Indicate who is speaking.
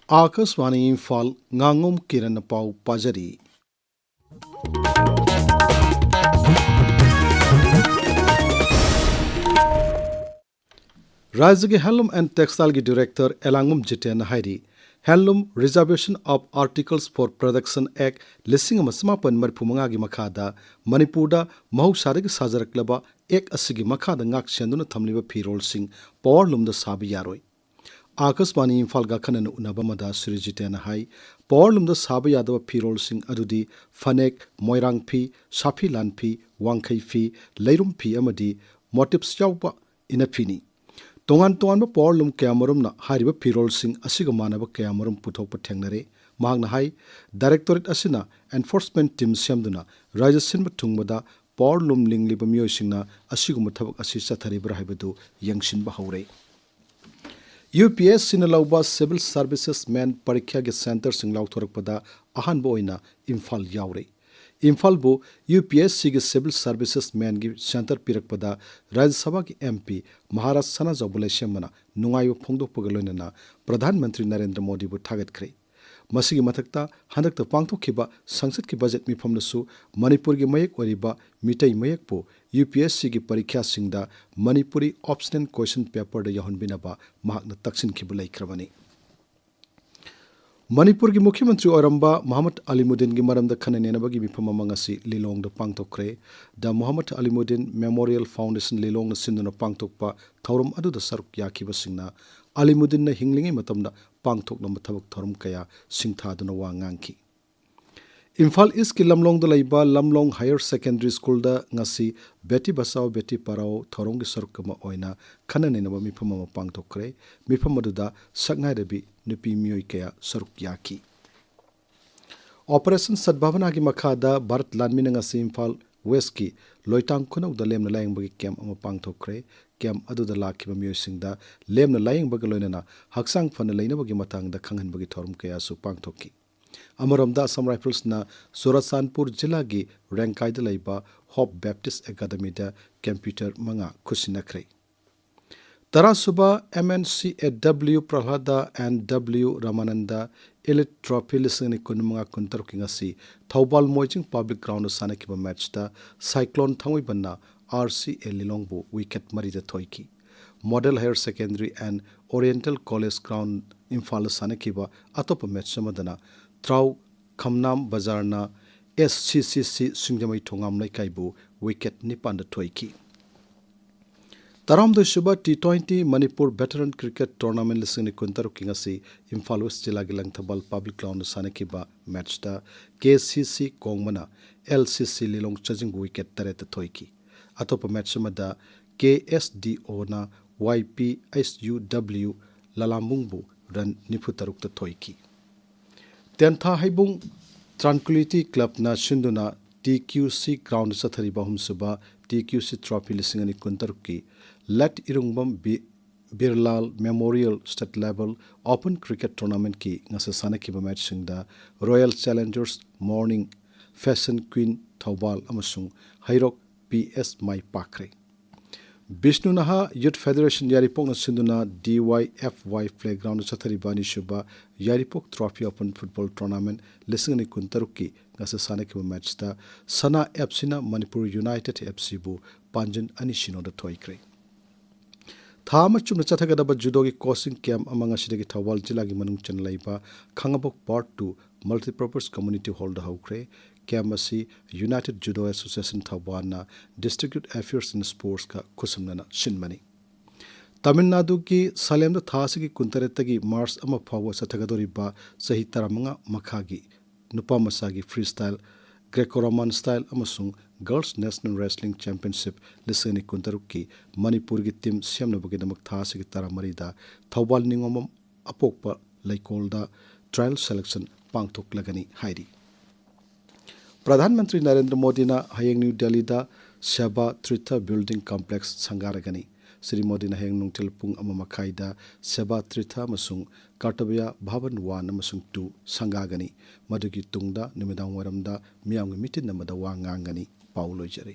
Speaker 1: Akaswani Imphal Ngangom Kiran Pau Pajari. राज्य के handloom and textile के डायरेक्टर एलांगम जितेन हाइरी handloom reservation of articles for production act लिसिंग समापन मरफुमंगा की मखादा मणिपुर महौसाद साजरक्लब एक असिगी मखादा ngak senduna thamliba Phirol Singh power loom साब यारोय आकाशवाणी इम्फाल गाखनन उनबा मदा श्री जितेन हाई पावर लूम साब यादव फिरोल सिंह अदुदी फनेक मोइरांग फी साफी लान फी वांखै फी लैरुम फी अमदी मोटिव्स यावबा इनफिनी तोंगान तोंगान पावरलूम कयामरुमना हारिबा फिरोलसिंग असिगा मानबा कयामरुम पुथोकपा थेंगनरे महांगना हाई डायरेक्टोरेट असिना एनफोर्समेंट टीम सेमदुना राज्य सिनबा थुंगबदा पावरलूम लिंगलिबा मियोसिंगना असिगुम थबक असि चथरिबरा हाइबदु यंगसिनबा हौरे UPSC na lauba civil services men parikya ge center sing lauthorokpada ahanba oina Imphal yaure Imphal bu UPSC ge civil services men gi center pirakpada Rajya Sabha ki MP Maharaj Sana Jobulai Shemana nungayo phongdokpaga loinana Pradhan Mantri Narendra Modi bu thagat khre मसीगी मथक्ता हंदक्ता पांगथोखिबा संसद की budget मिफमदसु Manipur की मयक ओरिबा मिटै मयकपो UPSC की परीक्षा सिंगदा Manipuri optional question paper द यहनबिनबा महाकना तक्सिनखिबु लैख्रबनी मणिपुर की मुख्यमंत्री औरंबा मोहम्मद अलीमुद्दीन की मरम खननेनबगी मिफम मंगसी लिलोंग द पांगथोखरे द मोहम्मद अलीमुद्दीन मेमोरियल फाउंडेशन लिलोंग सिंदुना पांगथोखपा थौरम अदुदा सरुक याखिबा सिंगना अलीमुद्दीन हिंगलिंगे मतमदा पांगथोखनम थबक थौरम कया सिंगथादुना वा nganki इम्फाल ईस्ट की लमलोंग द लैबा लमलोंग हायर सेकेंडरी स्कूल द ngasi बेटी बचाओ बेटी पढ़ाओ थौरम की सरुकमा ओइना खननेनबा मिफम पांगथोखरे मिफम अदुदा सकनाइदबी नुपी मियोय कया सरुक याखी ऑपरेशन सद्भावना की मखादा भारत लानमिना ngasi इम्फाल वेस्ट की लोइटांग खुनौ द लेमना लायंगबगी कैंप अमा पांगथोखरे कैंप अदुदा लाखिबा मियोयसिंगदा लेमना लायंगबगा लोइनना हक्सांग फन लैनबगी मतंगदा खंगहनबगी थौरम कयासु पांगथोखी अमरमदा असम राइफल्सना सुरतसानपुर जिला की रैंकाइदा लैबा होप बैप्टिस्ट एकेडमी दा कंप्यूटर मंगा खुसिनखरे तरासुबा MNCAW Prahlada and W Ramananda Elite Trophy लिसिंगनि कुनमंगा कुंतरुकी ngasi Thoubal Moijing public ground सानकिबा मैच दा साइक्लोन थांगोइबन्ना RCA लिलोंगबु विकेट मरिदा थोइकी model higher secondary and oriental college ground Imphal सानकिबा अतोप मैच समदना त्राउ खमनाम बाजारना SCCC सिंगजमई थोंगाम लैकाइबु विकेट निपान थोइकी तरामदो सुबह T20 Manipur veteran cricket tournament लिसिंगनि कुंतरुकी ngasi इम्फाल वेस्ट जिला की लंगथबल पब्लिक ग्राउंड सानकिबा मैच दा KCC कोंगमना LCC लिलोंग चजिंग विकेट तरेत थोइकी अतोप मैच मदा KSDO ना YPSUW ललामुंगबु रन निफु तरुक थोइकी तेंथा हाइबुंग ट्रांक्विलिटी क्लब ना सिंधुना TQC ग्राउंड सथरिबा हुमसुबा TQC ट्रॉफी लिसिंगनि कुंतरुकी late Irungbam Birlal memorial state level open cricket tournament की ngasa sanakhiba मैच सिंगदा royal challengers morning fashion queen Thoubal अमसुंग हाइरोक PS माई पाखरे विष्णु नहा यूथ फेडरेशन यारिपोक सिंधुना DYFY प्लेग्राउंड सथरिबानी सुबा Yairipok trophy open football tournament लिसिंगनि कुंतरुकी ngasa sanakhiba मैच दा सना FC ना मणिपुर यूनाइटेड FC बु पांजन अनिशिनो द थोइक्रे थाम चुम चथगदब जुडो की कोचिंग कैंप अमंग असिदगी थौबाल जिला की मनुंग चन लैबा खंगबोक पार्ट 2 मल्टीपर्पज कम्युनिटी हॉल द हौख्रे कैंप असि यूनाइटेड जुडो एसोसिएशन थौबालना डिस्ट्रिक्ट अफेयर्स इन स्पोर्ट्स का खुसमना सिनमनी तमिलनाडु की सालेम थासी कुंतरेतगी मार्च अमा फाव चथगदोरिबा सही तरमंगा मखागी नुपा मसागी free style greco roman style अमसुंग गर्ल्स नेशनल रेसलिंग चैंपियनशिप लिसिंगनि कुंतरुकी मणिपुर की टीम सेमनबगीदमक थासी तारामरीदा थौबाल निंगोमम अपोकपा लैकोलदा ट्रायल सेलेक्शन पांगथोकलगनी हाइरी प्रधानमंत्री नरेंद्र मोदी ना हयेंग न्यू दिल्ली दा सेवा तीर्थ बिल्डिंग कॉम्प्लेक्स संगारगनी श्री मोदी ना हयेंग नुंगथेल पुंग अमा मखाइदा सेवा तीर्थ अमसुंग कर्तव्य भवन 1 अमसुंग 2 संगागनी मदुगी तुंगदा निमिदांग वरमदा मियामग मिटिन नमदा वा nganggani पाउ लोइजरे।